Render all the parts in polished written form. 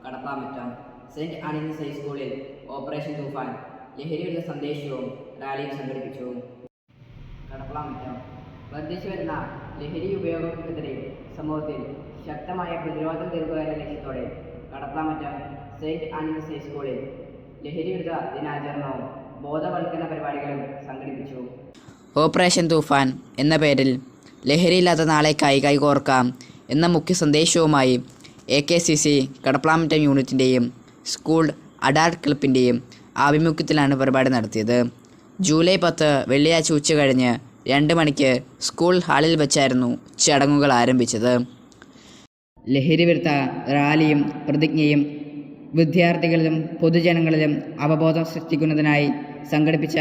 കടപ്പാമറ്റം saint ആനിയൻസ് ഹൈസ്കൂളിൽ operation തൂഫാൻ ലഹരിയുടെ സന്ദേശവും റാലിയും സംഘടിപ്പിച്ചു. കടപ്പാമറ്റം വർദ്ധിച്ചു വരുന്ന ലഹരി ഉപയോഗത്തിനെതിരെ സമൂഹത്തിൽ ശക്തമായ പ്രതിരോധം തീർക്കുക എന്ന ലക്ഷ്യത്തോടെ കടപ്പാമറ്റം സെന്റ് ആനിയൻസ് ഹൈസ്കൂളിൽ ലഹരിവിരുദ്ധ ദിനാചരണവും ബോധവൽക്കരണ പരിപാടികളും സംഘടിപ്പിച്ചു. ഓപ്പറേഷൻ തൂഫാൻ എന്ന പേരിൽ ലഹരിയില്ലാത്ത നാളേക്കായി കൈകോർക്കാം എന്ന മുഖ്യ സന്ദേശവുമായി AKCC കടപ്പാമറ്റം യൂണിറ്റിൻ്റെയും സ്കൂൾ അഡാൾട്ട് ക്ലബിൻ്റെയും ആഭിമുഖ്യത്തിലാണ് പരിപാടി നടത്തിയത്. ജൂലൈ 10 വെള്ളിയാഴ്ച ഉച്ചകഴിഞ്ഞ് 2 മണിക്ക് സ്കൂൾ ഹാളിൽ വെച്ചായിരുന്നു ചടങ്ങുകൾ ആരംഭിച്ചത്. ലഹരിവിരുദ്ധ റാലിയും പ്രതിജ്ഞയും വിദ്യാർത്ഥികളിലും പൊതുജനങ്ങളിലും അവബോധം സൃഷ്ടിക്കുന്നതിനായി സംഘടിപ്പിച്ച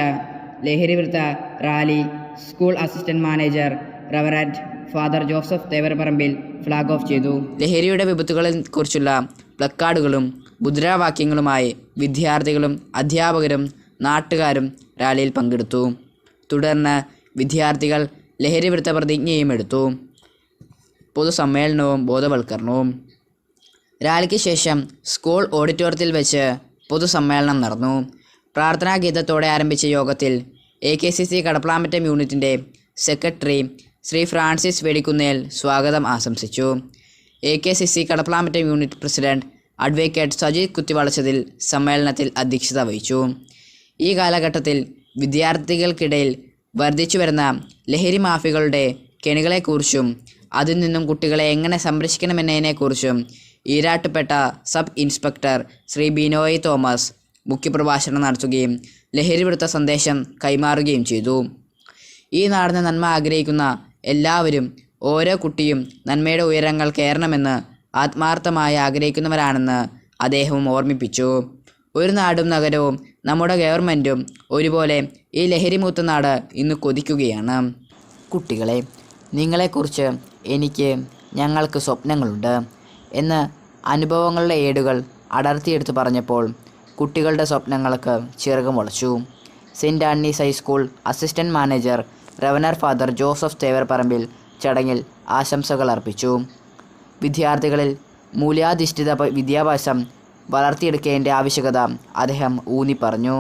ലഹരിവിരുദ്ധ rally school assistant manager reverend father Joseph Thevaraparambil flag off ചെയ്തു. ലഹരിയുടെ വിപത്തുകളെ കുറിച്ചുള്ള പ്ലക്കാർഡുകളും മുദ്രാവാക്യങ്ങളുമായി വിദ്യാർത്ഥികളും അധ്യാപകരും നാട്ടുകാരും റാലിയിൽ പങ്കെടുത്തു. തുടർന്ന് വിദ്യാർത്ഥികൾ ലഹരിവിരുദ്ധ പ്രതിജ്ഞയും എടുത്തു. പൊതുസമ്മേളനവും ബോധവൽക്കരണവും. റാലിക്ക് ശേഷം സ്കൂൾ ഓഡിറ്റോറിയത്തിൽ വെച്ച് പൊതുസമ്മേളനം നടന്നു. പ്രാർത്ഥനാ ഗീതത്തോടെ ആരംഭിച്ച യോഗത്തിൽ AKCC കടപ്പാമറ്റം യൂണിറ്റിൻ്റെ സെക്രട്ടറി ശ്രീ ഫ്രാൻസിസ് വെടിക്കുന്നേൽ സ്വാഗതം ആശംസിച്ചു. AKCC Kadappamattam unit president advocate Sajith Kuthivalachathil സമ്മേളനത്തിൽ അധ്യക്ഷത വഹിച്ചു. ഈ കാലഘട്ടത്തിൽ വിദ്യാർത്ഥികൾക്കിടയിൽ വർദ്ധിച്ചു വരുന്ന ലഹരി മാഫിയകളുടെ കെണികളെക്കുറിച്ചും അതിൽ നിന്നും കുട്ടികളെ എങ്ങനെ സംരക്ഷിക്കണമെന്നതിനെക്കുറിച്ചും Erattupetta sub inspector Shri Binoy Thomas മുഖ്യപ്രഭാഷണം നടത്തുകയും ലഹരിവിരുദ്ധ സന്ദേശം കൈമാറുകയും ചെയ്തു. ഈ നാടിന് നന്മ ആഗ്രഹിക്കുന്ന എല്ലാവരും ഓരോ കുട്ടിയും നന്മയുടെ ഉയരങ്ങൾ കയറണമെന്ന് ആത്മാർത്ഥമായി ആഗ്രഹിക്കുന്നവരാണെന്ന് അദ്ദേഹം ഓർമ്മിപ്പിച്ചു. ഒരു നാടും നഗരവും നമ്മുടെ ഗവൺമെൻറ്റും ഒരുപോലെ ഈ ലഹരിമുക്ത നാട് ഇന്ന് കൊതിക്കുകയാണ്. കുട്ടികളെ, നിങ്ങളെക്കുറിച്ച് ഞങ്ങൾക്ക് സ്വപ്നങ്ങളുണ്ട് എന്ന് അനുഭവങ്ങളുടെ ഏടുകൾ അടർത്തിയെടുത്ത് പറഞ്ഞപ്പോൾ കുട്ടികളുടെ സ്വപ്നങ്ങൾക്ക് ചിറക് മുളച്ചു. Saint Antony's high school assistant manager reverend father Joseph Thevaraparambil ചടങ്ങിൽ ആശംസകൾ അർപ്പിച്ചു. വിദ്യാർത്ഥികളിൽ മൂല്യാധിഷ്ഠിത വിദ്യാഭ്യാസം വളർത്തിയെടുക്കേണ്ട ആവശ്യകത അദ്ദേഹം ഊന്നിപ്പറഞ്ഞു.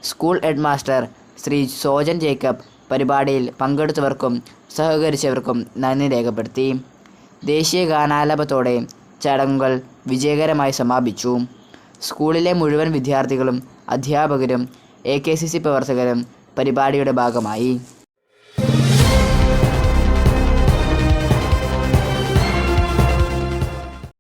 School head master Shri Sojan Jacob പരിപാടിയിൽ പങ്കെടുത്തവർക്കും സഹകരിച്ചവർക്കും നന്ദി രേഖപ്പെടുത്തി. ദേശീയ ഗാനാലാപനത്തോടെ ചടങ്ങുകൾ വിജയകരമായി സമാപിച്ചു. സ്കൂളിലെ മുഴുവൻ വിദ്യാർത്ഥികളും അധ്യാപകരും AKCC പ്രവർത്തകരും പരിപാടിയുടെ ഭാഗമായി.